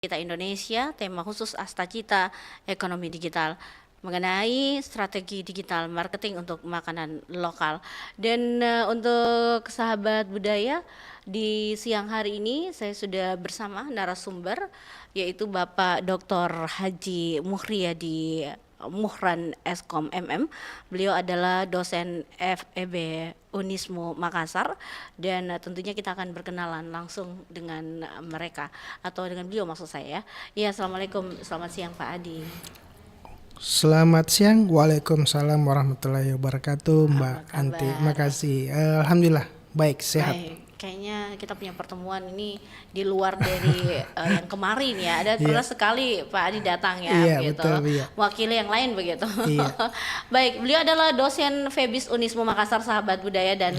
Kita Indonesia, tema khusus Astacita Ekonomi Digital mengenai strategi digital marketing untuk makanan lokal. Dan untuk sahabat budaya, di siang hari ini saya sudah bersama narasumber yaitu Bapak Dr. Haji Muhriyadi Muhran Eskom MM. Beliau adalah dosen FEB Unismu Makassar dan tentunya kita akan berkenalan langsung dengan mereka atau dengan beliau maksud saya ya. Ya, assalamualaikum, selamat siang Pak Adi. Selamat siang, waalaikumsalam warahmatullahi wabarakatuh, Mbak Anti. Makasih. Alhamdulillah baik, sehat. Baik, kayaknya kita punya pertemuan ini di luar dari yang kemarin ya. Ada pernah sekali Pak Adi datang ya, Iya, begitu. betul, iya. Wakili yang lain begitu. Iya. Baik, beliau adalah dosen FEBIS Unismu Makassar, sahabat budaya dan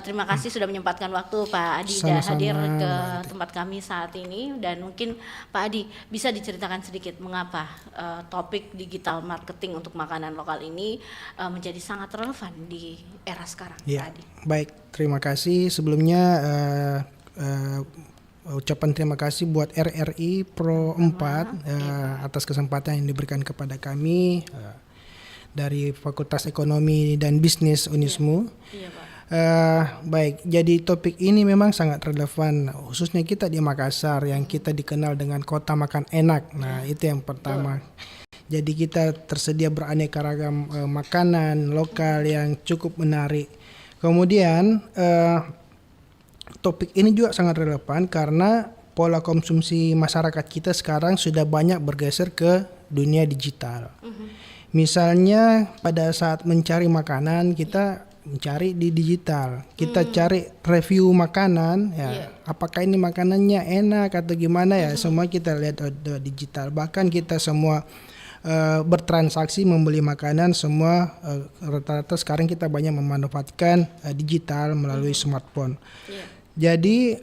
terima kasih sudah menyempatkan waktu Pak Adi dan Sama-sama, hadir ke Mbak. tempat kami saat ini. Dan mungkin Pak Adi bisa diceritakan sedikit mengapa topik digital marketing untuk makanan lokal ini menjadi sangat relevan di era sekarang, Pak Iya, Adi. baik. Terima kasih sebelumnya. Ucapan terima kasih buat RRI Pro 4 atas kesempatan yang diberikan kepada kami dari Fakultas Ekonomi dan Bisnis Unismu. Iya, Pak. Baik, jadi topik ini memang sangat relevan, khususnya kita di Makassar yang kita dikenal dengan kota makan enak. Nah, itu yang pertama. Jadi kita tersedia beraneka ragam makanan lokal yang cukup menarik. Kemudian topik ini juga sangat relevan karena pola konsumsi masyarakat kita sekarang sudah banyak bergeser ke dunia digital. Misalnya pada saat mencari makanan kita mencari di digital, kita cari review makanan, ya apakah ini makanannya enak atau gimana ya, semua kita lihat di digital. Bahkan kita semua bertransaksi membeli makanan semua rata-rata sekarang kita banyak memanfaatkan digital melalui smartphone. Jadi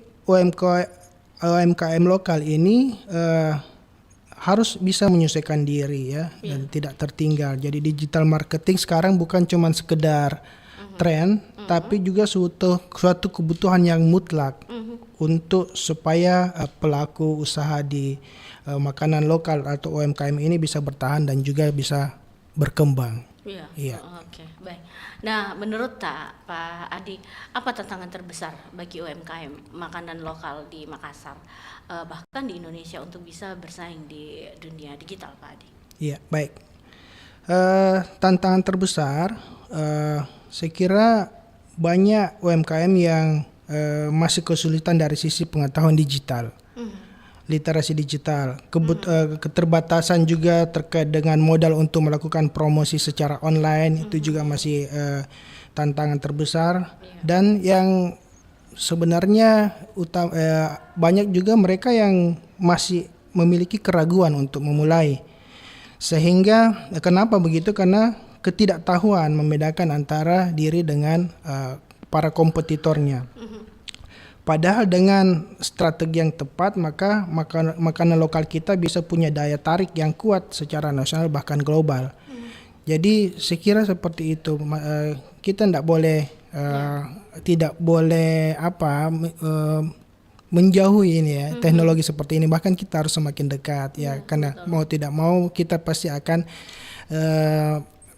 UMKM lokal ini harus bisa menyesuaikan diri ya dan tidak tertinggal. Jadi digital marketing sekarang bukan cuma sekedar tren, tapi juga suatu kebutuhan yang mutlak untuk supaya pelaku usaha di makanan lokal atau UMKM ini bisa bertahan dan juga bisa berkembang. Iya. Oke, baik. Nah, menurut Pak Adi, apa tantangan terbesar bagi UMKM makanan lokal di Makassar, bahkan di Indonesia untuk bisa bersaing di dunia digital, Pak Adi? Iya, baik. Tantangan terbesar, saya kira banyak UMKM yang masih kesulitan dari sisi pengetahuan digital. Literasi digital, keterbatasan juga terkait dengan modal untuk melakukan promosi secara online, itu juga masih tantangan terbesar. Dan yang sebenarnya banyak juga mereka yang masih memiliki keraguan untuk memulai. Sehingga kenapa begitu? Karena ketidaktahuan membedakan antara diri dengan para kompetitornya. Padahal dengan strategi yang tepat maka makanan lokal kita bisa punya daya tarik yang kuat secara nasional bahkan global. Jadi saya kira seperti itu. Kita tidak boleh menjauhi ini ya teknologi seperti ini. Bahkan kita harus semakin dekat ya karena mau tidak mau kita pasti akan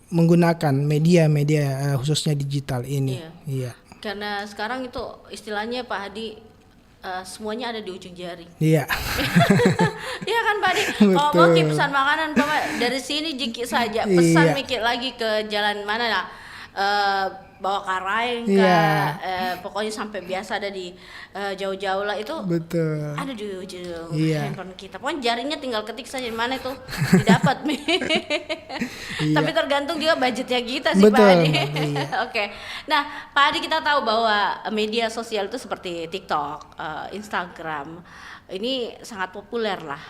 menggunakan media-media khususnya digital ini. Iya. Karena sekarang itu istilahnya Pak Hadi semuanya ada di ujung jari. Iya. Iya kan Pak Hadi? Oh, mau pesan makanan Pak, dari sini jiki saja pesan mikir lagi ke jalan mana lah. Bawa karai pokoknya sampai biasa ada di jauh-jauh lah itu. Betul. Ada di ujung handphone kita. Pokoknya jarinya tinggal ketik saja di mana itu didapat. Tapi tergantung juga budgetnya kita sih. Betul, Pak Adi. iya. Oke. Nah Pak Adi, kita tahu bahwa media sosial itu seperti TikTok, Instagram ini sangat populer lah.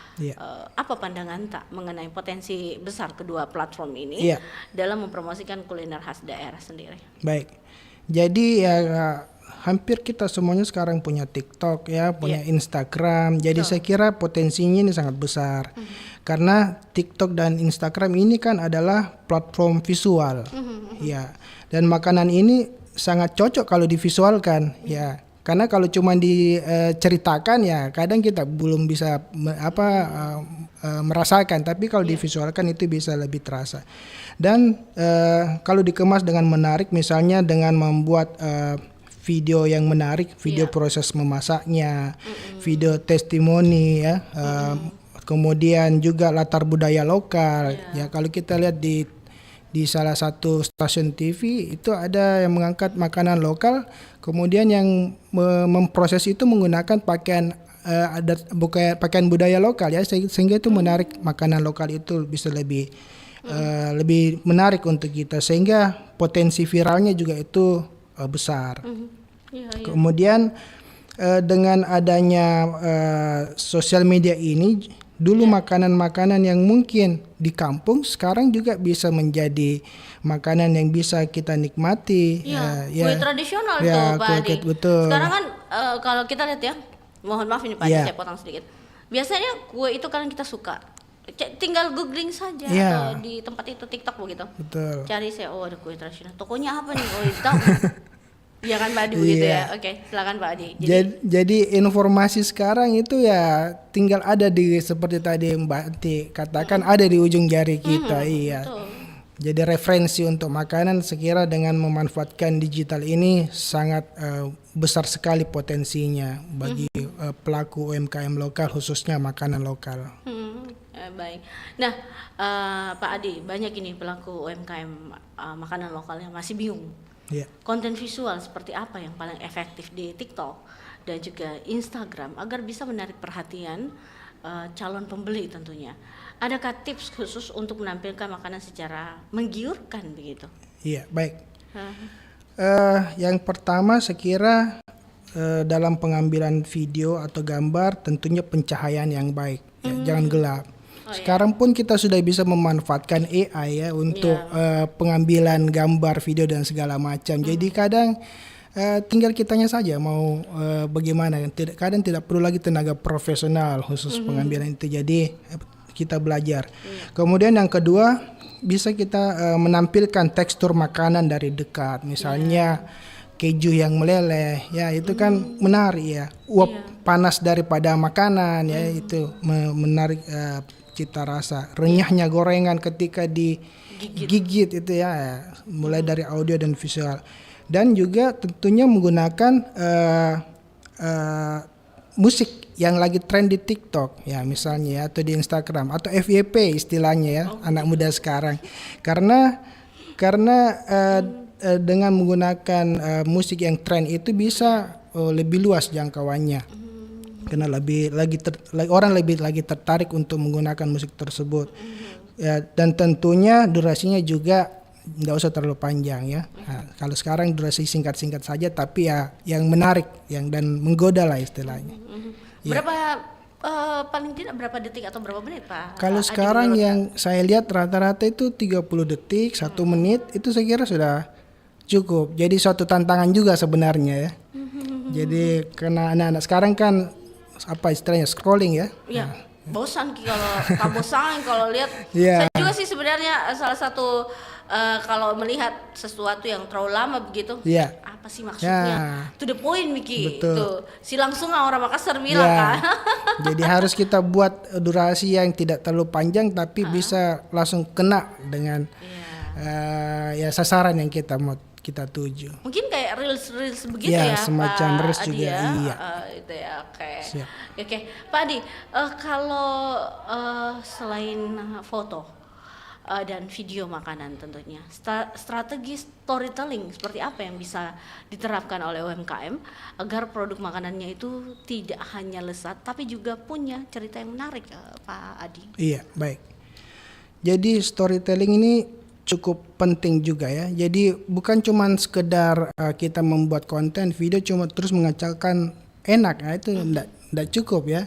Apa pandangan mengenai potensi besar kedua platform ini dalam mempromosikan kuliner khas daerah sendiri? Baik, jadi ya hampir kita semuanya sekarang punya TikTok ya, punya Instagram. Jadi saya kira potensinya ini sangat besar. Karena TikTok dan Instagram ini kan adalah platform visual. Ya, dan makanan ini sangat cocok kalau divisualkan ya. Karena kalau cuma diceritakan ya kadang kita belum bisa merasakan, tapi kalau divisualkan itu bisa lebih terasa. Dan kalau dikemas dengan menarik, misalnya dengan membuat video yang menarik, video proses memasaknya, video testimoni ya, kemudian juga latar budaya lokal. Ya kalau kita lihat di salah satu stasiun TV itu ada yang mengangkat makanan lokal, kemudian yang memproses itu menggunakan pakaian pakaian budaya lokal ya, sehingga itu menarik, makanan lokal itu bisa lebih menarik untuk kita, sehingga potensi viralnya juga itu besar. Kemudian dengan adanya sosial media ini, dulu makanan-makanan yang mungkin di kampung sekarang juga bisa menjadi makanan yang bisa kita nikmati. Kue tradisional tuh Pak Adi. Betul. Sekarang kan kalau kita lihat ya, mohon maaf ini Pak Adi, saya potong sedikit. Biasanya kue itu kan kita suka, tinggal googling saja atau di tempat itu TikTok begitu. Betul. Cari saya, ada kue tradisional. Tokonya apa nih? Tahu. Iya kan Pak Adi begitu ya. Oke, silakan Pak Adi. Jadi informasi sekarang itu ya tinggal ada seperti tadi Mbak Ati katakan, ada di ujung jari kita. Betul. Jadi referensi untuk makanan, sekira dengan memanfaatkan digital ini sangat besar sekali potensinya bagi pelaku UMKM lokal, khususnya makanan lokal. Baik. Nah, Pak Adi, banyak ini pelaku UMKM makanan lokal yang masih bingung. Konten visual seperti apa yang paling efektif di TikTok dan juga Instagram agar bisa menarik perhatian calon pembeli tentunya. Adakah tips khusus untuk menampilkan makanan secara menggiurkan begitu? Iya, baik. Yang pertama sekira dalam pengambilan video atau gambar tentunya pencahayaan yang baik, jangan gelap. Sekarang pun kita sudah bisa memanfaatkan AI ya untuk pengambilan gambar, video dan segala macam. Jadi kadang tinggal kitanya saja mau bagaimana. Kadang tidak perlu lagi tenaga profesional khusus pengambilan itu. Jadi kita belajar. Kemudian yang kedua, bisa kita menampilkan tekstur makanan dari dekat. Misalnya keju yang meleleh, ya itu kan menarik ya. Uap panas daripada makanan ya, itu menarik cita rasa. Renyahnya gorengan ketika digigit itu ya, mulai dari audio dan visual. Dan juga tentunya menggunakan musik yang lagi tren di TikTok ya, misalnya ya, atau di Instagram atau FYP istilahnya ya, anak muda sekarang. Karena dengan menggunakan musik yang tren itu bisa lebih luas jangkauannya. Karena orang lebih lagi tertarik untuk menggunakan musik tersebut. Ya, dan tentunya durasinya juga nggak usah terlalu panjang ya. Nah, kalau sekarang durasi singkat-singkat saja, tapi ya yang menarik, dan menggoda lah istilahnya. Berapa paling tidak berapa detik atau berapa menit Pak? Kalau sekarang yang saya lihat rata-rata itu 30 detik, 1 menit itu saya kira sudah cukup. Jadi suatu tantangan juga sebenarnya ya. Jadi karena anak-anak sekarang kan apa istilahnya scrolling ya. Iya. Bosan kalau lihat. Saya juga sih sebenarnya salah satu kalau melihat sesuatu yang terlalu lama begitu, apa sih maksudnya? To the point Miki. Itu si langsung orang Makassar bilang kan. Jadi harus kita buat durasi yang tidak terlalu panjang tapi bisa langsung kena dengan sasaran yang kita mau kita tuju. Mungkin kayak reels begitu ya, semacam Pak reels Adi juga ya? Itu ya, oke. Pak Adi, kalau selain foto dan video makanan tentunya, strategi storytelling seperti apa yang bisa diterapkan oleh UMKM agar produk makanannya itu tidak hanya lezat tapi juga punya cerita yang menarik, Pak Adi? Iya, baik. Jadi storytelling ini cukup penting juga ya. Jadi bukan cuma sekedar kita membuat konten video cuma terus mengacaukan enak, itu enggak cukup ya.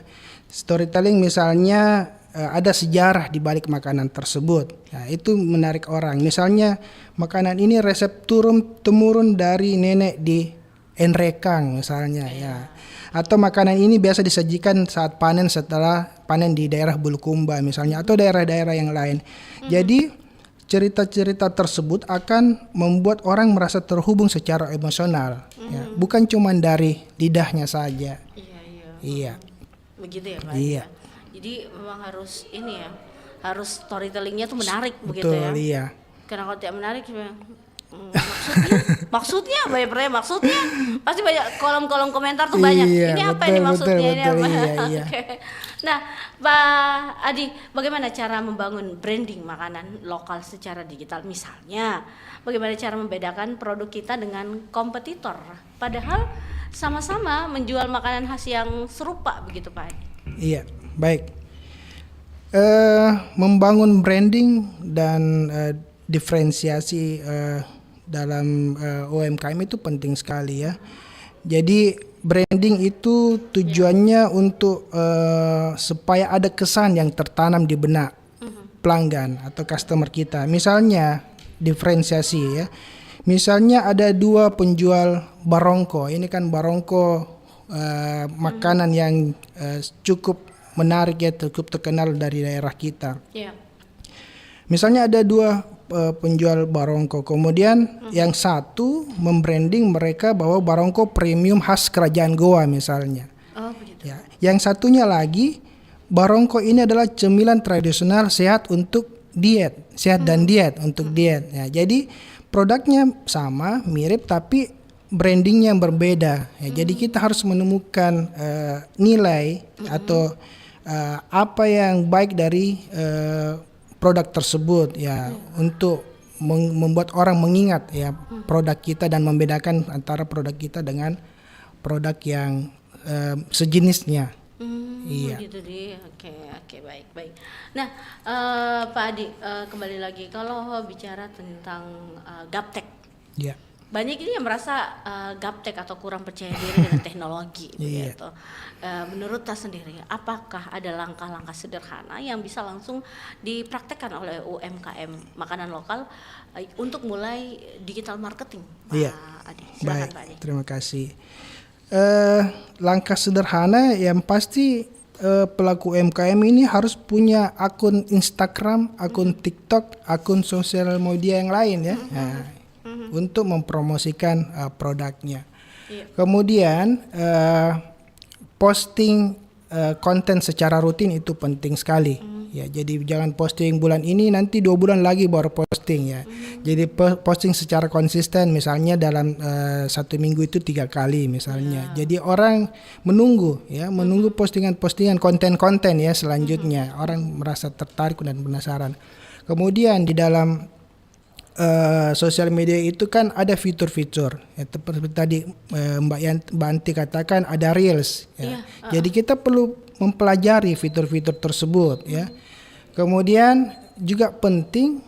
Storytelling misalnya ada sejarah di balik makanan tersebut. Nah, itu menarik orang. Misalnya makanan ini resep turun temurun dari nenek di Enrekang misalnya ya. Atau makanan ini biasa disajikan saat setelah panen di daerah Bulukumba misalnya, atau daerah-daerah yang lain. Jadi cerita-cerita tersebut akan membuat orang merasa terhubung secara emosional, ya, bukan cuma dari lidahnya saja. Iya, iya. Iya, Begitu ya Pak Adi iya, ya. Jadi memang harus ini ya, harus storytellingnya tuh menarik begitu betul, ya. iya, Karena kalau tidak menarik, maksudnya banyak pertanyaan, maksudnya pasti banyak kolom-kolom komentar tuh banyak. iya, Ini apa ini betul, betul, maksudnya ini betul, apa? iya, iya. Oke. Nah, Pak Adi, bagaimana cara membangun branding makanan lokal secara digital? Misalnya, bagaimana cara membedakan produk kita dengan kompetitor? Padahal sama-sama menjual makanan khas yang serupa begitu Pak Adi. Iya, baik. Membangun branding dan diferensiasi dalam UMKM itu penting sekali ya. Jadi branding itu tujuannya untuk supaya ada kesan yang tertanam di benak pelanggan atau customer kita. Misalnya diferensiasi ya. Misalnya ada dua penjual barongko. Ini kan barongko makanan yang cukup menarik ya, cukup terkenal dari daerah kita. Iya. Misalnya ada dua penjual barongko, kemudian yang satu membranding mereka bahwa barongko premium khas kerajaan Goa misalnya. Oh begitu. Ya, yang satunya lagi barongko ini adalah cemilan tradisional sehat untuk diet, sehat dan diet untuk diet. Ya, jadi produknya sama, mirip tapi brandingnya yang berbeda. Ya, jadi kita harus menemukan nilai atau apa yang baik dari produk tersebut ya untuk membuat orang mengingat ya produk kita dan membedakan antara produk kita dengan produk yang sejenisnya. Iya. Gitu deh. Oke, baik. Nah, Pak Adi, kembali lagi kalau bicara tentang gaptek, Iya. banyak ini yang merasa gaptek atau kurang percaya diri dengan teknologi Iya. begitu. Menurut Tas sendiri, apakah ada langkah-langkah sederhana yang bisa langsung dipraktekkan oleh UMKM makanan lokal untuk mulai digital marketing, Pak Iya. Adi? Silakan Baik, Pak Adi. terima kasih. Langkah sederhana yang pasti pelaku UMKM ini harus punya akun Instagram, akun TikTok, akun sosial media yang lain ya, untuk mempromosikan produknya. Iya. Kemudian posting konten secara rutin itu penting sekali. Ya, jadi jangan posting bulan ini nanti 2 bulan lagi baru posting ya. Jadi posting secara konsisten, misalnya dalam 1 minggu itu 3 kali misalnya. Jadi orang menunggu postingan-postingan konten-konten ya selanjutnya. Orang merasa tertarik dan penasaran. Kemudian di dalam sosial media itu kan ada fitur-fitur ya, seperti tadi Mbak Anti katakan ada reels ya. Jadi kita perlu mempelajari fitur-fitur tersebut ya. Kemudian juga penting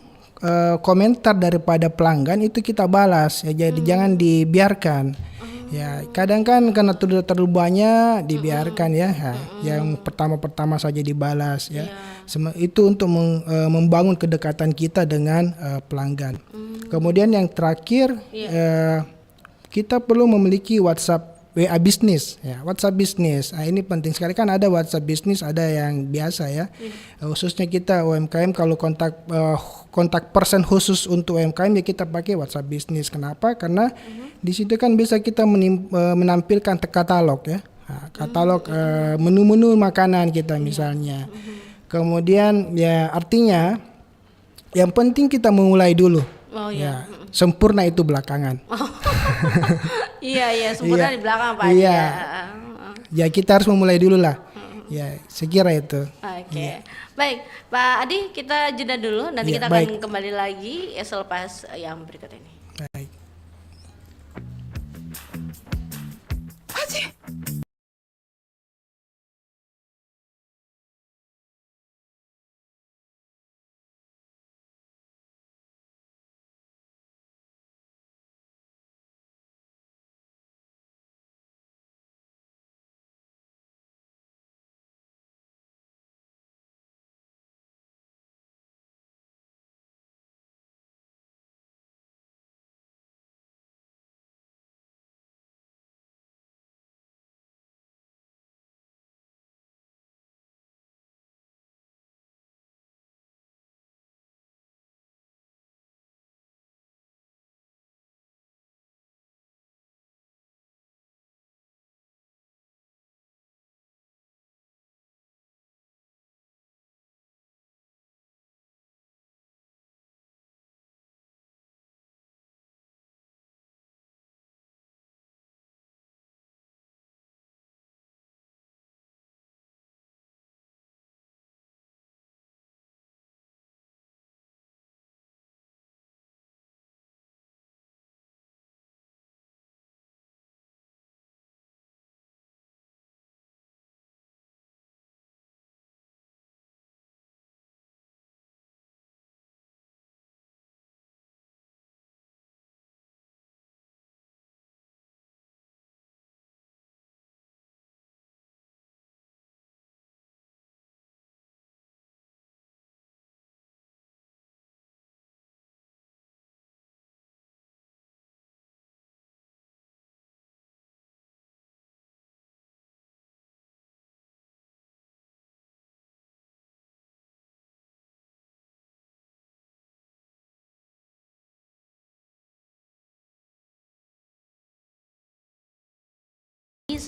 komentar daripada pelanggan itu kita balas ya. Jadi jangan dibiarkan. Ya, kadang kan karena terlalu banyak dibiarkan ya. Yang pertama-pertama saja dibalas ya. Itu untuk membangun kedekatan kita dengan pelanggan. Kemudian yang terakhir kita perlu memiliki WhatsApp WA bisnis ya, WhatsApp bisnis. Nah, ini penting sekali kan ada WhatsApp bisnis, ada yang biasa ya. Khususnya kita UMKM kalau kontak person khusus untuk UMKM ya kita pakai WhatsApp bisnis. Kenapa? Karena di situ kan bisa kita menampilkan katalog ya. Nah, katalog menu-menu makanan kita misalnya. Kemudian ya artinya yang penting kita memulai dulu. Oh ya. Sempurna itu belakangan. Iya, sempurna di belakang Pak. Iya. Ya kita harus memulai dulu lah. Ya, sekira itu. Oke. Baik, Pak Adi, kita jeda dulu. Nanti kita akan kembali lagi selepas yang berikut ini. Baik.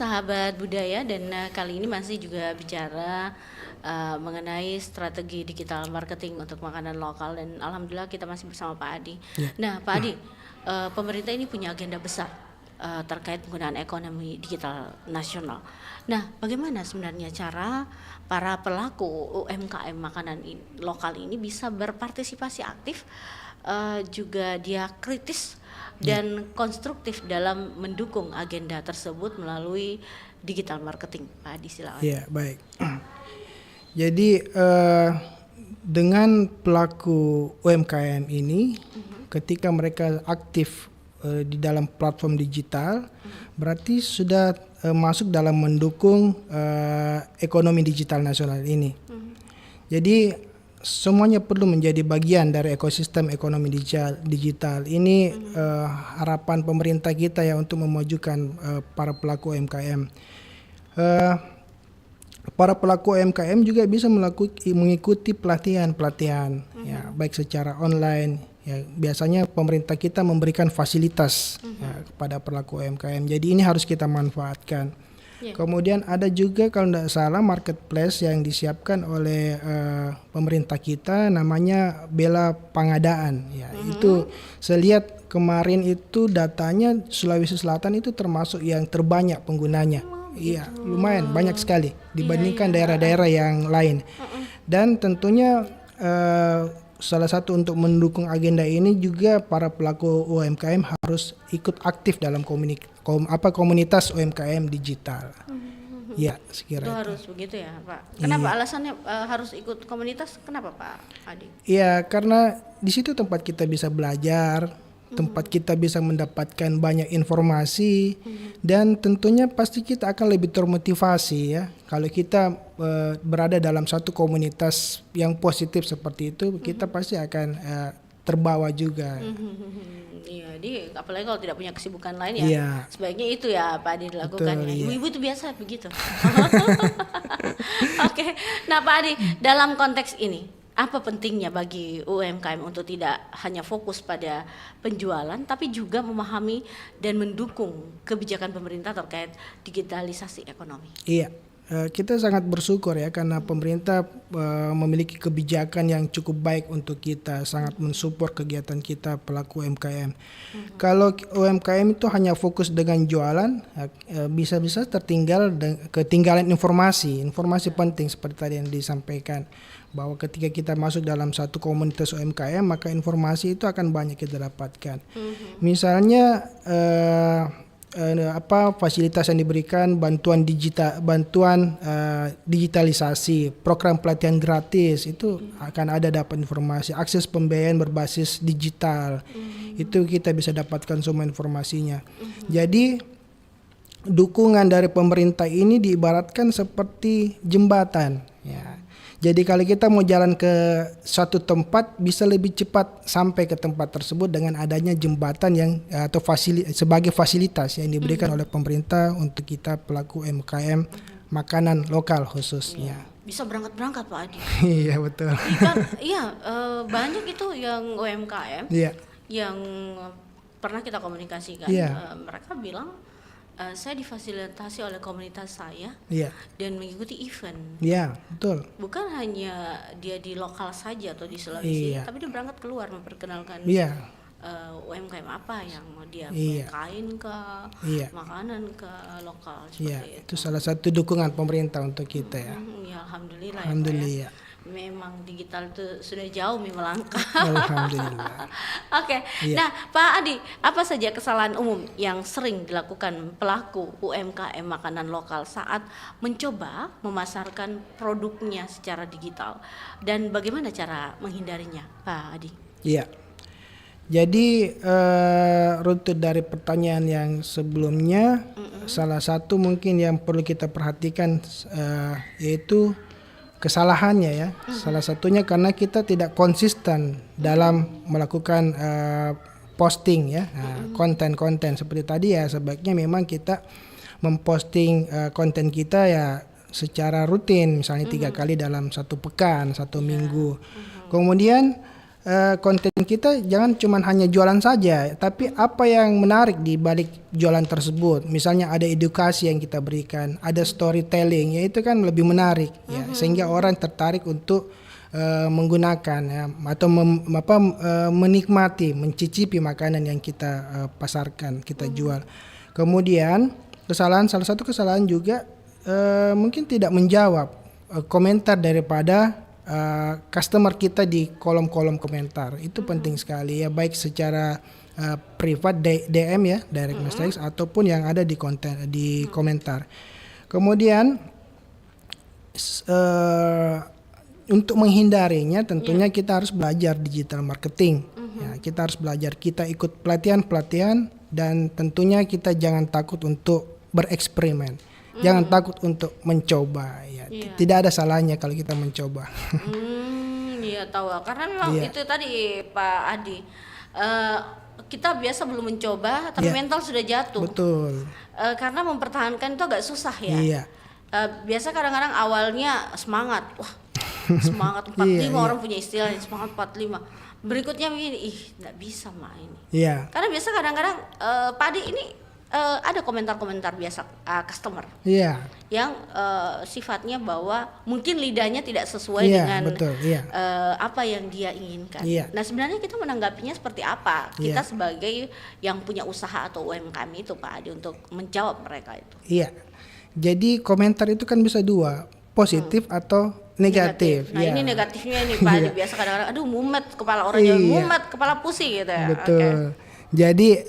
sahabat budaya, dan kali ini masih juga bicara mengenai strategi digital marketing untuk makanan lokal, dan alhamdulillah kita masih bersama Pak Adi. Ya. Nah, Pak Adi, pemerintah ini punya agenda besar terkait penggunaan ekonomi digital nasional. Nah, bagaimana sebenarnya cara para pelaku UMKM makanan lokal ini bisa berpartisipasi aktif, juga dia kritis dan konstruktif dalam mendukung agenda tersebut melalui digital marketing? Pak Adi, silakan. Ya, baik. Jadi dengan pelaku UMKM ini, ketika mereka aktif di dalam platform digital, berarti sudah masuk dalam mendukung ekonomi digital nasional ini. Jadi semuanya perlu menjadi bagian dari ekosistem ekonomi digital. Ini harapan pemerintah kita ya untuk memajukan para pelaku UMKM. Para pelaku UMKM juga bisa mengikuti pelatihan ya, baik secara online. Ya, biasanya pemerintah kita memberikan fasilitas ya, kepada pelaku UMKM. Jadi ini harus kita manfaatkan. Kemudian ada juga kalau tidak salah marketplace yang disiapkan oleh pemerintah kita, namanya Bela Pangadaan. Ya, itu saya lihat kemarin itu datanya Sulawesi Selatan itu termasuk yang terbanyak penggunanya. Iya, lumayan banyak sekali dibandingkan daerah-daerah yang lain. Dan tentunya salah satu untuk mendukung agenda ini juga para pelaku UMKM harus ikut aktif dalam komunitas UMKM digital. Ya, sekiranya. Itu harus begitu ya, Pak. Kenapa alasannya harus ikut komunitas? Kenapa, Pak Adi? Iya, karena di situ tempat kita bisa belajar, tempat kita bisa mendapatkan banyak informasi, dan tentunya pasti kita akan lebih termotivasi ya. Kalau kita berada dalam satu komunitas yang positif seperti itu, kita pasti akan terbawa juga. Iya, jadi apalagi kalau tidak punya kesibukan lain ya, sebaiknya itu ya Pak Adi dilakukan. Betul, ya. Ibu-ibu itu biasa begitu. Oke, nah Pak Adi, dalam konteks ini, apa pentingnya bagi UMKM untuk tidak hanya fokus pada penjualan, tapi juga memahami dan mendukung kebijakan pemerintah terkait digitalisasi ekonomi? Iya, kita sangat bersyukur ya karena pemerintah memiliki kebijakan yang cukup baik untuk kita, sangat mensupport kegiatan kita pelaku UMKM. Kalau UMKM itu hanya fokus dengan jualan, bisa-bisa ketinggalan informasi penting seperti tadi yang disampaikan, bahwa ketika kita masuk dalam satu komunitas UMKM maka informasi itu akan banyak kita dapatkan. Misalnya fasilitas yang diberikan, bantuan digitalisasi, program pelatihan gratis, itu akan ada dapat informasi, akses pembiayaan berbasis digital, itu kita bisa dapatkan semua informasinya. Jadi dukungan dari pemerintah ini diibaratkan seperti jembatan ya. Jadi kalau kita mau jalan ke suatu tempat bisa lebih cepat sampai ke tempat tersebut dengan adanya jembatan yang atau sebagai fasilitas yang diberikan oleh pemerintah untuk kita pelaku UMKM makanan lokal khususnya. Bisa berangkat Pak Adi. Iya betul. Banyak itu yang UMKM yang pernah kita komunikasikan. Mereka bilang saya difasilitasi oleh komunitas saya dan mengikuti event. Iya, betul. Bukan hanya dia di lokal saja atau di Sulawesi, tapi dia berangkat keluar memperkenalkan UMKM apa yang mau dia kain ke makanan ke lokal seperti itu salah satu dukungan pemerintah untuk kita ya. Alhamdulillah. Alhamdulillah. Memang digital itu sudah jauh melangkah. Alhamdulillah. Oke. Nah, Pak Adi, apa saja kesalahan umum yang sering dilakukan pelaku UMKM makanan lokal saat mencoba memasarkan produknya secara digital, dan bagaimana cara menghindarinya, Pak Adi? Iya. Jadi runtut dari pertanyaan yang sebelumnya, salah satu mungkin yang perlu kita perhatikan yaitu kesalahannya ya. Salah satunya karena kita tidak konsisten dalam melakukan posting ya, konten-konten seperti tadi ya. Sebaiknya memang kita memposting konten kita ya secara rutin, misalnya 3 kali dalam 1 pekan, 1 minggu. Kemudian konten kita jangan cuma hanya jualan saja, tapi apa yang menarik di balik jualan tersebut. Misalnya ada edukasi yang kita berikan, ada storytelling, ya itu kan lebih menarik ya, sehingga orang tertarik untuk menggunakan ya, atau menikmati, mencicipi makanan yang kita pasarkan, kita jual. Kemudian salah satu kesalahan juga mungkin tidak menjawab komentar daripada customer kita di kolom-kolom komentar. Itu penting sekali ya, baik secara privat DM ya, direct message, ataupun yang ada di konten di komentar. Kemudian untuk menghindarinya tentunya kita harus belajar digital marketing. Ya, kita harus belajar, kita ikut pelatihan-pelatihan, dan tentunya kita jangan takut untuk bereksperimen. Jangan takut untuk mencoba ya. Tidak ada salahnya kalau kita mencoba. Iya tahu. Karena memang itu tadi Pak Adi. Kita biasa belum mencoba tapi mental sudah jatuh. Betul. Karena mempertahankan itu agak susah ya. Iya. Biasa kadang-kadang awalnya semangat. Wah, semangat 45 orang punya istilah semangat 45. Berikutnya begini, nggak bisa mak ini. Iya. Karena biasa kadang-kadang Pak Adi ini ada komentar-komentar biasa customer. Iya. Yang sifatnya bahwa mungkin lidahnya tidak sesuai dengan betul, apa yang dia inginkan. Iya. Nah sebenarnya kita menanggapinya seperti apa? Kita sebagai yang punya usaha atau UMKM itu Pak Adi untuk menjawab mereka itu. Iya. Jadi komentar itu kan bisa dua, positif atau negatif. Nah ini negatifnya nih Pak Adi, biasa kadang-kadang aduh mumet kepala orang Jawa, mumet kepala pusing gitu ya. Betul. Jadi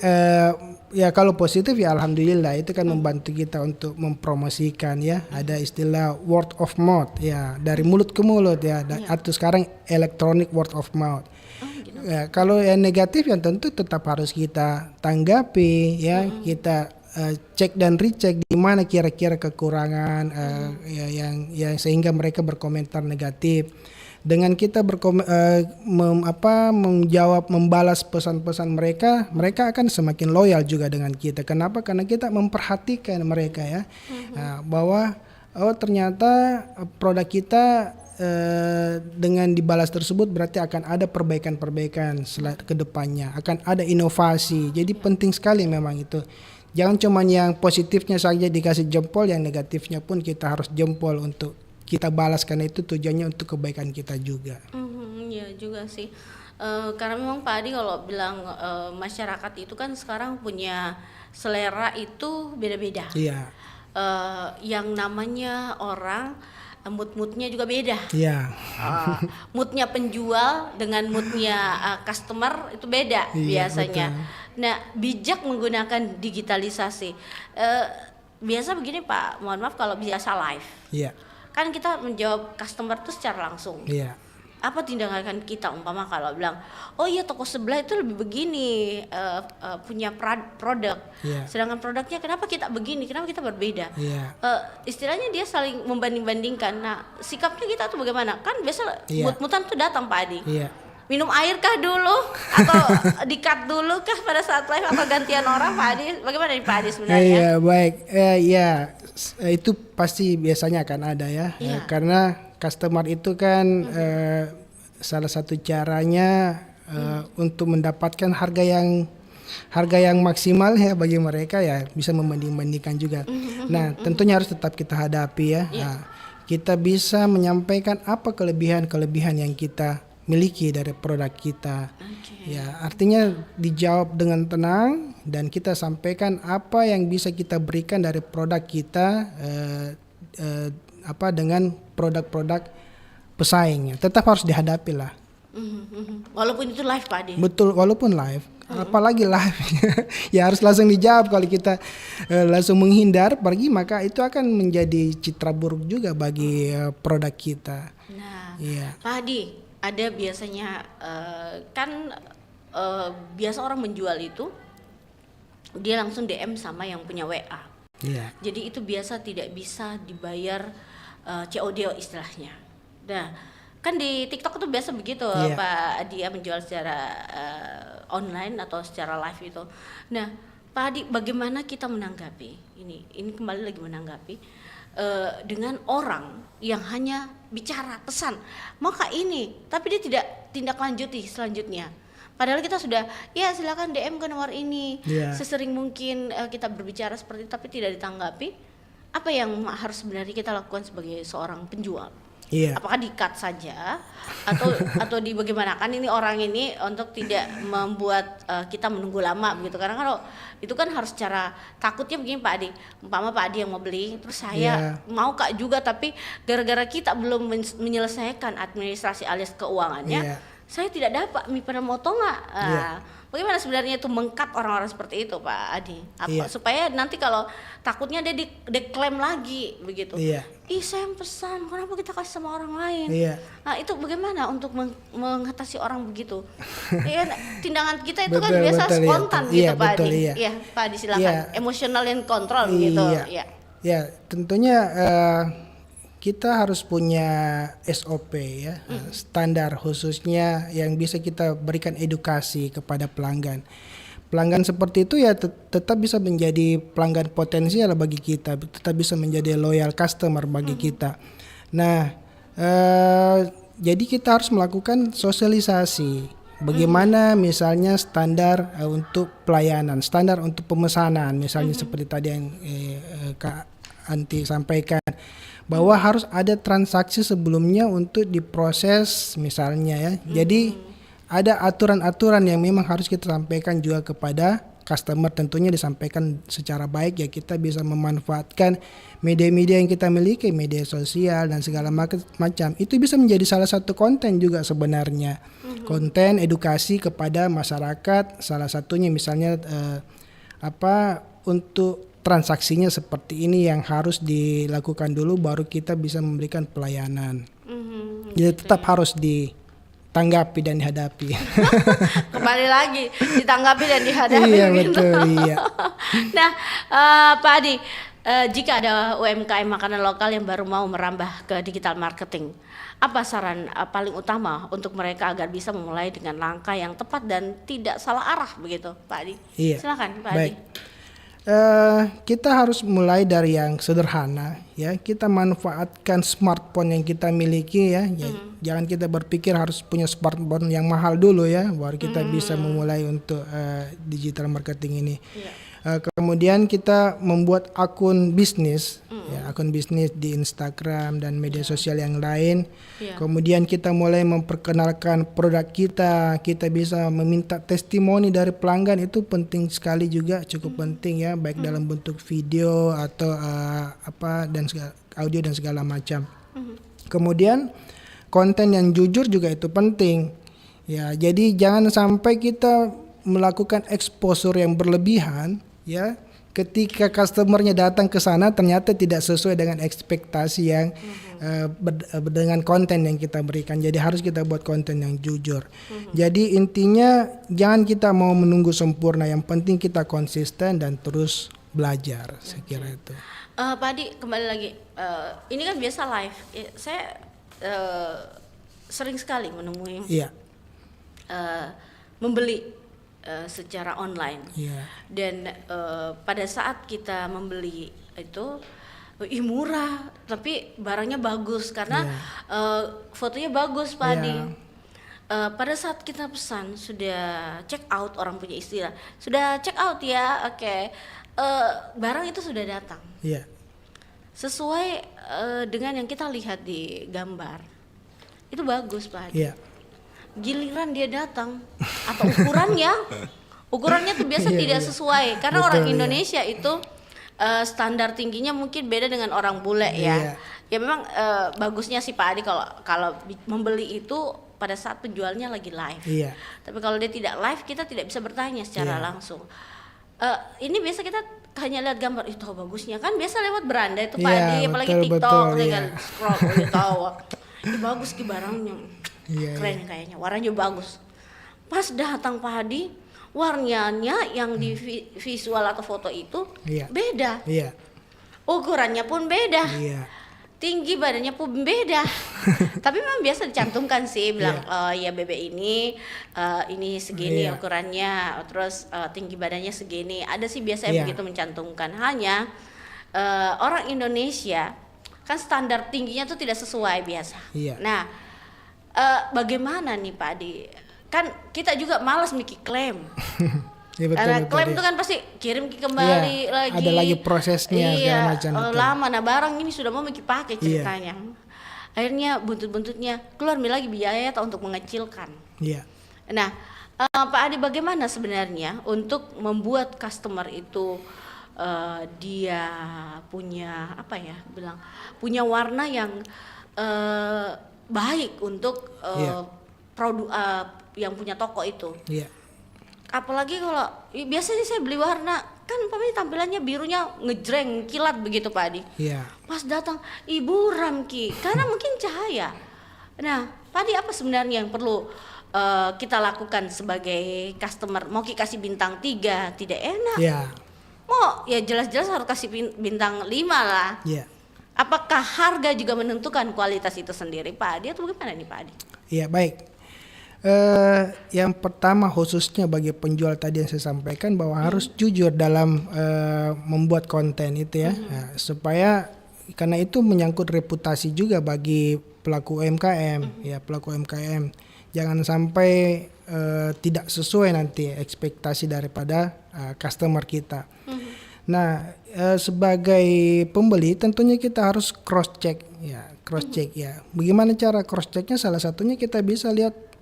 ya kalau positif ya alhamdulillah, itu kan membantu kita untuk mempromosikan ya. Ada istilah word of mouth ya, dari mulut ke mulut ya, atau sekarang electronic word of mouth. Ya, kalau yang negatif yang tentu tetap harus kita tanggapi ya, kita cek dan recheck di mana kira-kira kekurangan yang sehingga mereka berkomentar negatif. Dengan kita menjawab, membalas pesan-pesan mereka, mereka akan semakin loyal juga dengan kita. Kenapa? Karena kita memperhatikan mereka ya, bahwa ternyata produk kita dengan dibalas tersebut berarti akan ada perbaikan-perbaikan ke depannya, akan ada inovasi. Jadi penting sekali memang itu. Jangan cuma yang positifnya saja dikasih jempol, yang negatifnya pun kita harus jempol untuk kita balas, karena itu tujuannya untuk kebaikan kita juga. Iya juga sih. Karena memang Pak Adi kalau bilang masyarakat itu kan sekarang punya selera itu beda-beda. Iya. Yang namanya orang mood-moodnya juga beda. Iya. Moodnya penjual dengan moodnya customer itu beda biasanya. Betul. Nah, bijak menggunakan digitalisasi. Biasa begini Pak, mohon maaf kalau biasa live. Iya. Kan kita menjawab customer itu secara langsung. Iya. Apa tindakan kita umpama kalau bilang, oh iya toko sebelah itu lebih begini, punya produk, sedangkan produknya kenapa kita begini, kenapa kita berbeda? Istilahnya dia saling membanding-bandingkan. Nah sikapnya kita tuh bagaimana? Kan biasa mut-mutan tuh datang Pak Adi. Minum air kah dulu atau di-cut dulu kah pada saat live, atau gantian orang Pak Adi? Bagaimana nih Pak Adi sebenarnya? Iya baik, itu pasti biasanya akan ada ya, karena customer itu kan salah satu caranya untuk mendapatkan harga yang maksimal ya bagi mereka ya, bisa membanding-bandingkan juga. Nah tentunya harus tetap kita hadapi ya. Nah, kita bisa menyampaikan apa kelebihan-kelebihan yang kita miliki dari produk kita. Ya artinya dijawab dengan tenang, dan kita sampaikan apa yang bisa kita berikan dari produk kita dengan produk-produk pesaingnya. Tetap harus dihadapi lah. Walaupun itu live Pak Adi. Betul, walaupun live. Apalagi live ya harus langsung dijawab. Kalau kita langsung menghindar pergi, maka itu akan menjadi citra buruk juga bagi produk kita. Nah Pak Adi, ada biasanya biasa orang menjual itu dia langsung DM sama yang punya WA. Jadi itu biasa tidak bisa dibayar COD istilahnya. Nah kan di TikTok itu biasa begitu Pak Adi menjual secara online atau secara live itu. Nah Pak Adi, bagaimana kita menanggapi ini kembali lagi menanggapi dengan orang yang hanya bicara pesan maka ini, tapi dia tidak tindak lanjuti selanjutnya. Padahal kita sudah ya silakan DM ke nomor ini, sesering mungkin kita berbicara seperti itu, tapi tidak ditanggapi. Apa yang harus sebenarnya kita lakukan sebagai seorang penjual? Apakah di-cut saja atau di bagaimana? Kan ini orang ini untuk tidak membuat kita menunggu lama begitu. Karena kalau itu kan harus secara, takutnya begini Pak Adi, umpama Pak Adi yang mau beli, terus saya mau Kak juga, tapi gara-gara kita belum menyelesaikan administrasi alias keuangannya, saya tidak dapat pada moto nggak. Bagaimana sebenarnya itu mengkat orang-orang seperti itu Pak Adi? Supaya nanti kalau takutnya dia diklaim lagi begitu. Ih saya yang pesan, kenapa kita kasih sama orang lain? Nah itu bagaimana untuk mengatasi orang begitu? Tindakan kita itu kan biasa spontan gitu Pak Adi. Iya Pak Adi silakan. Emotional and control gitu. Ya tentunya kita harus punya SOP ya, standar khususnya yang bisa kita berikan edukasi kepada pelanggan. Pelanggan seperti itu ya tetap bisa menjadi pelanggan potensial bagi kita, tetap bisa menjadi loyal customer bagi kita. Nah, jadi kita harus melakukan sosialisasi. Bagaimana misalnya standar untuk pelayanan, standar untuk pemesanan, misalnya seperti tadi yang Kak Anti sampaikan, bahwa harus ada transaksi sebelumnya untuk diproses misalnya ya. Jadi ada aturan-aturan yang memang harus kita sampaikan juga kepada customer, tentunya disampaikan secara baik ya. Kita bisa memanfaatkan media-media yang kita miliki, media sosial dan segala macam. Itu bisa menjadi salah satu konten juga sebenarnya. Konten edukasi kepada masyarakat, salah satunya misalnya untuk transaksinya seperti ini yang harus dilakukan dulu baru kita bisa memberikan pelayanan. Jadi tetap harus ditanggapi dan dihadapi. Kembali lagi ditanggapi dan dihadapi. Iya betul. Iya. Nah Pak Adi, jika ada UMKM makanan lokal yang baru mau merambah ke digital marketing, apa saran paling utama untuk mereka agar bisa memulai dengan langkah yang tepat dan tidak salah arah begitu Pak Adi? Silakan Pak Adi. Kita harus mulai dari yang sederhana ya. Kita manfaatkan smartphone yang kita miliki ya. Jangan kita berpikir harus punya smartphone yang mahal dulu ya baru kita bisa memulai untuk digital marketing ini. Kemudian kita membuat akun bisnis ya, akun bisnis di Instagram dan media sosial yang lain. Kemudian kita mulai memperkenalkan produk kita bisa meminta testimoni dari pelanggan, itu penting sekali juga, cukup penting ya, baik dalam bentuk video atau dan audio dan segala macam. Kemudian konten yang jujur juga itu penting ya. Jadi jangan sampai kita melakukan exposure yang berlebihan ya, ketika customernya datang ke sana ternyata tidak sesuai dengan ekspektasi yang dengan konten yang kita berikan. Jadi harus kita buat konten yang jujur. Jadi intinya jangan kita mau menunggu sempurna, yang penting kita konsisten dan terus belajar. Saya kira itu. Pak Adi, kembali lagi, ini kan biasa live. Saya sering sekali menemui membeli secara online, dan pada saat kita membeli itu murah tapi barangnya bagus karena fotonya bagus Pak Adi. Pada saat kita pesan sudah check out, orang punya istilah sudah check out ya, barang itu sudah datang sesuai dengan yang kita lihat di gambar, itu bagus Pak Adi. Giliran dia datang atau ukurannya tuh biasa tidak sesuai, karena orang Indonesia itu standar tingginya mungkin beda dengan orang bule ya. Ya memang bagusnya sih Pak Adi kalau membeli itu pada saat penjualnya lagi live. Tapi kalau dia tidak live, kita tidak bisa bertanya secara langsung. Ini biasa kita hanya lihat gambar, itu bagusnya kan biasa lewat beranda itu Pak Adi, apalagi TikTok dengan scroll tahu. Ini bagus ki barangnya. Keren kayaknya, warnanya bagus. Pas datang Pak Adi, warnanya yang di visual atau foto itu beda. Ukurannya pun beda. Tinggi badannya pun beda. Tapi memang biasa dicantumkan sih, bilang ya bebek ini segini ukurannya, terus tinggi badannya segini. Ada sih biasanya begitu mencantumkan. Hanya orang Indonesia kan standar tingginya tuh tidak sesuai biasa. Iya. Nah, bagaimana nih Pak Adi? Kan kita juga malas mikir klaim. Ya, betul, Karena betul, klaim ya. itu kan pasti kirim kembali Iya, lagi. ada lagi prosesnya segala macam, betul. Lama. Nah barang ini sudah mau mikir pakai ceritanya. Akhirnya buntut-buntutnya keluar lagi biaya untuk mengecilkan. Iya. Nah, Pak Adi bagaimana sebenarnya untuk membuat customer itu dia punya apa ya punya warna yang baik untuk produk yang punya toko itu. Iya. Apalagi kalau biasanya saya beli warna kan tampilannya birunya ngejreng kilat begitu Pak Adi. Iya. Pas datang ibu Ramki karena mungkin cahaya. Nah Pak Adi apa sebenarnya yang perlu kita lakukan sebagai customer? Mau kasih bintang 3 tidak enak. Iya. Mau ya jelas-jelas harus kasih bintang 5 lah. Iya. Apakah harga juga menentukan kualitas itu sendiri Pak Adi atau bagaimana nih Pak Adi? Iya, baik. Yang pertama khususnya bagi penjual tadi yang saya sampaikan bahwa harus jujur dalam membuat konten itu ya. Nah, supaya karena itu menyangkut reputasi juga bagi pelaku UMKM ya, pelaku UMKM. Jangan sampai tidak sesuai nanti ekspektasi daripada customer kita. Nah, sebagai pembeli tentunya kita harus cross check ya, Bagaimana cara cross checknya? Salah satunya kita bisa lihat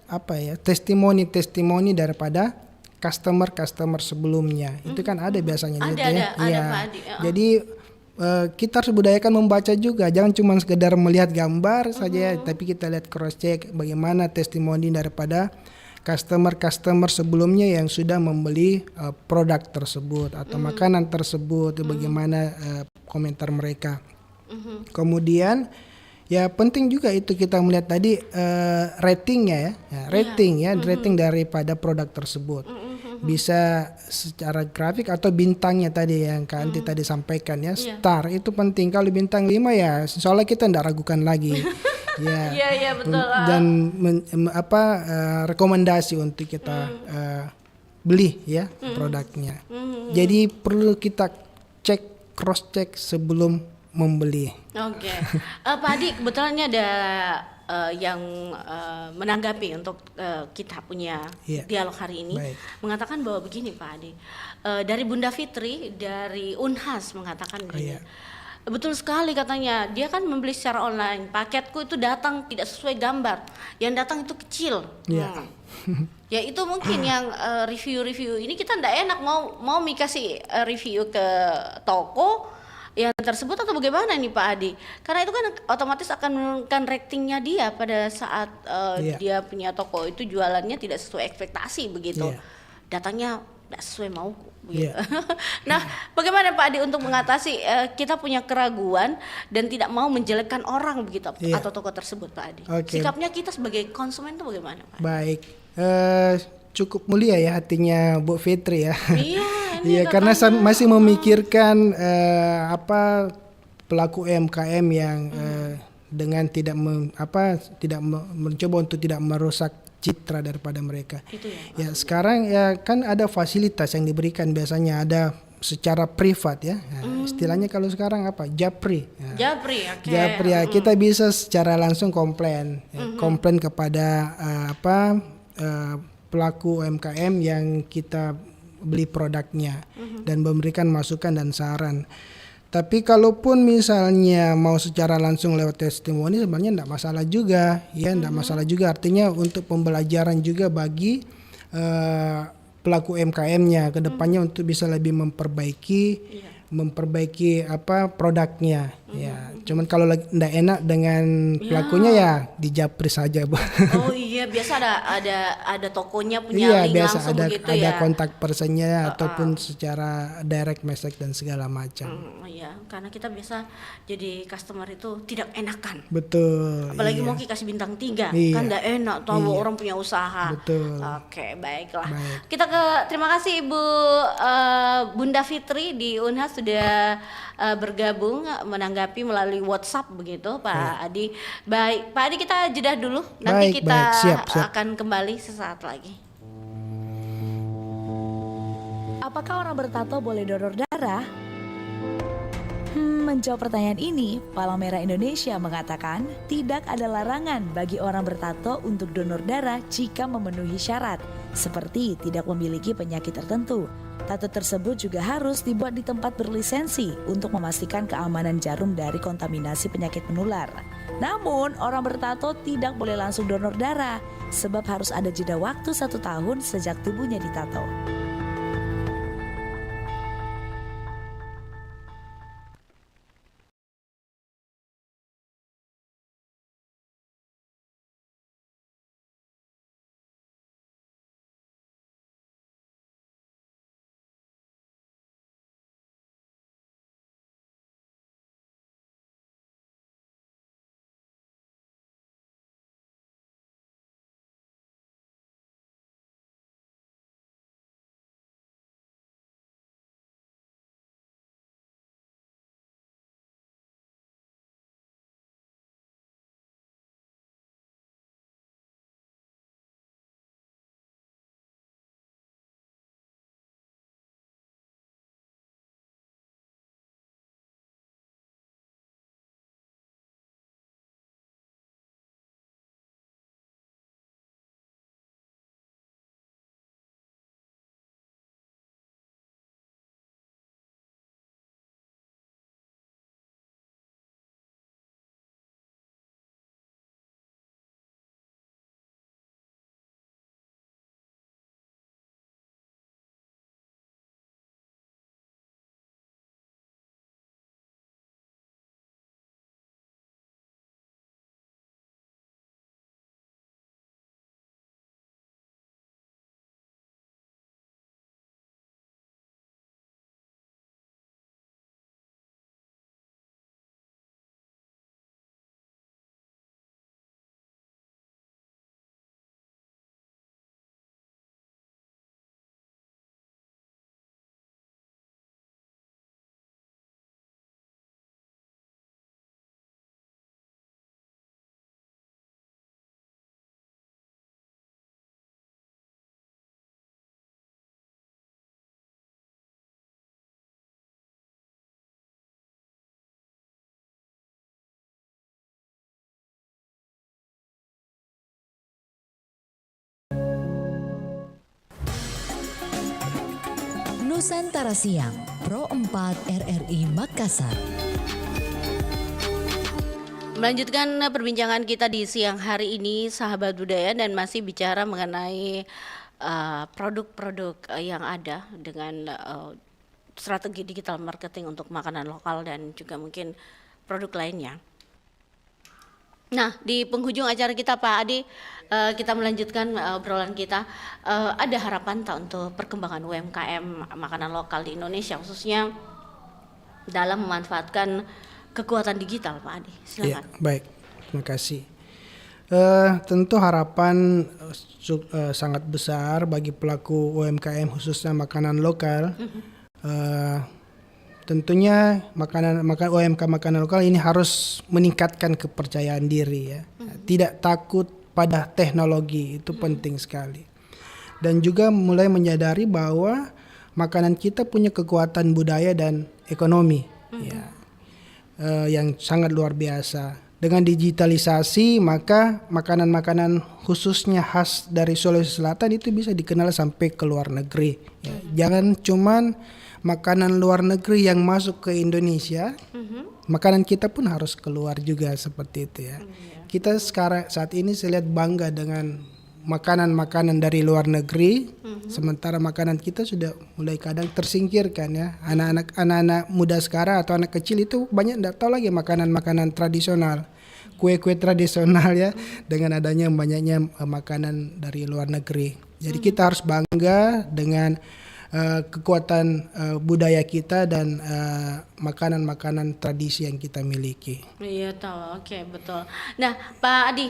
testimoni daripada customer sebelumnya. Itu kan ada biasanya gitu ya. Ada Pak Adi. Jadi kita harus budayakan membaca juga, jangan cuma sekedar melihat gambar saja, tapi kita lihat cross check bagaimana testimoni daripada customer sebelumnya yang sudah membeli produk tersebut atau makanan tersebut, bagaimana komentar mereka. Kemudian ya penting juga itu kita melihat tadi ratingnya rating daripada produk tersebut. Bisa secara grafik atau bintangnya tadi yang Kak Anti tadi sampaikan ya, star itu penting. Kalau bintang 5 ya soalnya kita tidak ragukan lagi. Ya. Iya betul. Dan rekomendasi untuk kita beli ya produknya. Jadi perlu kita cross check sebelum membeli. Oke. Pak Adi kebetulan ada yang menanggapi untuk kita punya dialog hari ini. Baik. Mengatakan bahwa begini Pak Adi, dari Bunda Fitri dari Unhas mengatakan begini. Betul sekali katanya, dia kan membeli secara online, paketku itu datang tidak sesuai gambar, yang datang itu kecil. Ya itu mungkin yang review ini kita ndak enak mau kasih review ke toko yang tersebut atau bagaimana nih Pak Adi? Karena itu kan otomatis akan menurunkan ratingnya dia pada saat dia punya toko itu jualannya tidak sesuai ekspektasi begitu. Datangnya tidak sesuai mauku begitu. Nah, bagaimana Pak Adi untuk mengatasi kita punya keraguan dan tidak mau menjelekkan orang begitu atau toko tersebut Pak Adi? Sikapnya kita sebagai konsumen itu bagaimana Pak Adi? Baik. Cukup mulia ya hatinya Bu Fitri ya. Iya, karena masih memikirkan pelaku UMKM yang dengan tidak mencoba untuk tidak merusak citra daripada mereka. Itu ya sekarang ya kan ada fasilitas yang diberikan, biasanya ada secara privat ya. Istilahnya kalau sekarang Japri. Japri, oke. Japri ya, kita bisa secara langsung komplain kepada pelaku UMKM yang kita beli produknya dan memberikan masukan dan saran. Tapi kalaupun misalnya mau secara langsung lewat testimoni sebenarnya tidak masalah juga ya, tidak masalah juga, artinya untuk pembelajaran juga bagi pelaku UMKM-nya ke depannya untuk bisa lebih memperbaiki produknya ya. Cuman kalau tidak enak dengan pelakunya ya dijapri saja Bu. Oh iya, biasa ada tokonya punya link biasa langsung ada begitu ya. Ada kontak personnya ataupun secara direct message dan segala macam. Iya, karena kita biasa jadi customer itu tidak enakan. Betul. Apalagi mau kasih bintang 3 kan tidak enak tahu orang punya usaha. Betul. Oke, baiklah. Baik. Kita terima kasih Ibu Bunda Fitri di Unhas sudah bergabung menanggapi melalui WhatsApp begitu Pak Adi. Baik, Pak Adi kita jeda dulu. Nanti kita Siap. akan kembali sesaat lagi. Apakah orang bertato boleh donor darah? Menjawab pertanyaan ini, Palang Merah Indonesia mengatakan tidak ada larangan bagi orang bertato untuk donor darah jika memenuhi syarat, seperti tidak memiliki penyakit tertentu. Tato tersebut juga harus dibuat di tempat berlisensi untuk memastikan keamanan jarum dari kontaminasi penyakit menular. Namun, orang bertato tidak boleh langsung donor darah, sebab harus ada jeda waktu 1 tahun sejak tubuhnya ditato. Nusantara Siang, Pro 4 RRI Makassar. Melanjutkan perbincangan kita di siang hari ini, sahabat budaya, dan masih bicara mengenai produk-produk yang ada dengan strategi digital marketing untuk makanan lokal dan juga mungkin produk lainnya. Nah, di penghujung acara kita, Pak Adi, kita melanjutkan obrolan kita. Ada harapan tak untuk perkembangan UMKM makanan lokal di Indonesia, khususnya dalam memanfaatkan kekuatan digital, Pak Adi? Silakan. Ya, baik, terima kasih. Tentu harapan sangat besar bagi pelaku UMKM khususnya makanan lokal. Tentunya UMKM makanan lokal ini harus meningkatkan kepercayaan diri ya. Tidak takut pada teknologi, itu penting sekali. Dan juga mulai menyadari bahwa makanan kita punya kekuatan budaya dan ekonomi ya. Yang sangat luar biasa. Dengan digitalisasi maka makanan-makanan khususnya khas dari Sulawesi Selatan itu bisa dikenal sampai ke luar negeri ya. Jangan cuman makanan luar negeri yang masuk ke Indonesia, makanan kita pun harus keluar juga seperti itu ya. Kita saat ini saya lihat bangga dengan makanan-makanan dari luar negeri, sementara makanan kita sudah mulai kadang tersingkirkan ya. Anak-anak muda sekarang atau anak kecil itu banyak tidak tahu lagi makanan-makanan tradisional, kue-kue tradisional ya, dengan adanya banyaknya makanan dari luar negeri. Jadi kita harus bangga dengan kekuatan budaya kita dan makanan-makanan tradisi yang kita miliki. Iya tahu, oke, betul. Nah, Pak Adi,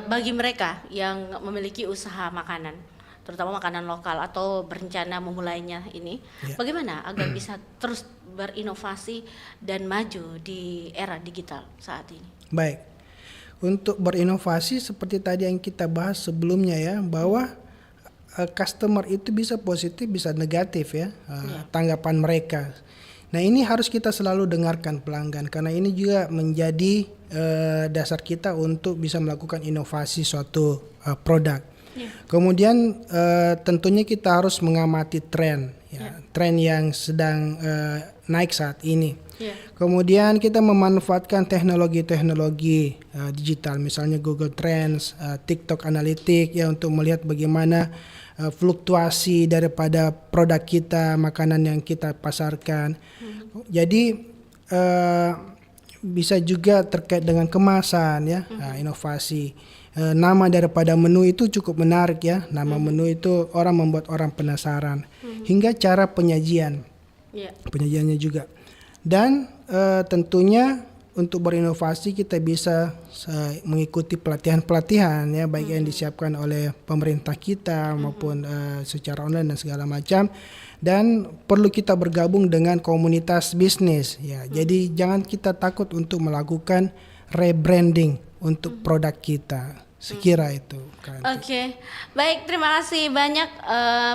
bagi mereka yang memiliki usaha makanan, terutama makanan lokal atau berencana memulainya ini, bagaimana agar bisa terus berinovasi dan maju di era digital saat ini? Baik, untuk berinovasi seperti tadi yang kita bahas sebelumnya ya, bahwa customer itu bisa positif bisa negatif ya, tanggapan mereka. Nah ini harus kita selalu dengarkan pelanggan karena ini juga menjadi dasar kita untuk bisa melakukan inovasi suatu produk. Kemudian tentunya kita harus mengamati tren, tren yang sedang naik saat ini. Kemudian kita memanfaatkan teknologi-teknologi digital, misalnya Google Trends, TikTok Analytics ya untuk melihat bagaimana fluktuasi daripada produk kita, makanan yang kita pasarkan. Jadi bisa juga terkait dengan kemasan ya, inovasi. Nama daripada menu itu cukup menarik ya. Nama menu itu membuat orang penasaran. Hingga cara penyajian, penyajiannya juga. Dan tentunya untuk berinovasi kita bisa mengikuti pelatihan-pelatihan ya, baik yang disiapkan oleh pemerintah kita maupun secara online dan segala macam. Dan perlu kita bergabung dengan komunitas bisnis ya. Jadi jangan kita takut untuk melakukan rebranding untuk produk kita. Sekira itu. Oke, baik, terima kasih banyak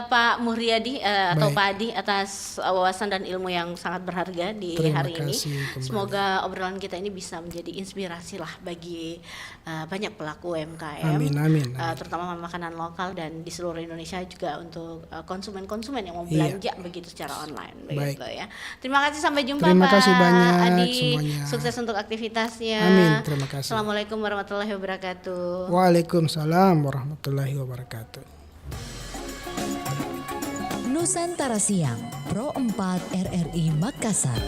Pak Muhriadi atau Baik. Pak Adi atas wawasan dan ilmu yang sangat berharga di Terima hari ini. kasih kembali. Semoga obrolan kita ini bisa menjadi inspirasi lah bagi banyak pelaku UMKM, Amin, amin, amin. terutama makanan lokal dan di seluruh Indonesia juga untuk konsumen-konsumen yang mau Iya. belanja begitu secara online, Baik. begitu ya. Terima kasih, sampai jumpa Terima Pak kasih banyak Adi. semuanya. Sukses untuk aktivitasnya. Amin, terima kasih. Assalamualaikum warahmatullahi wabarakatuh. Waalaikumsalam warahmatullahi wabarakatuh. Nusantara Siang, Pro 4 RRI Makassar.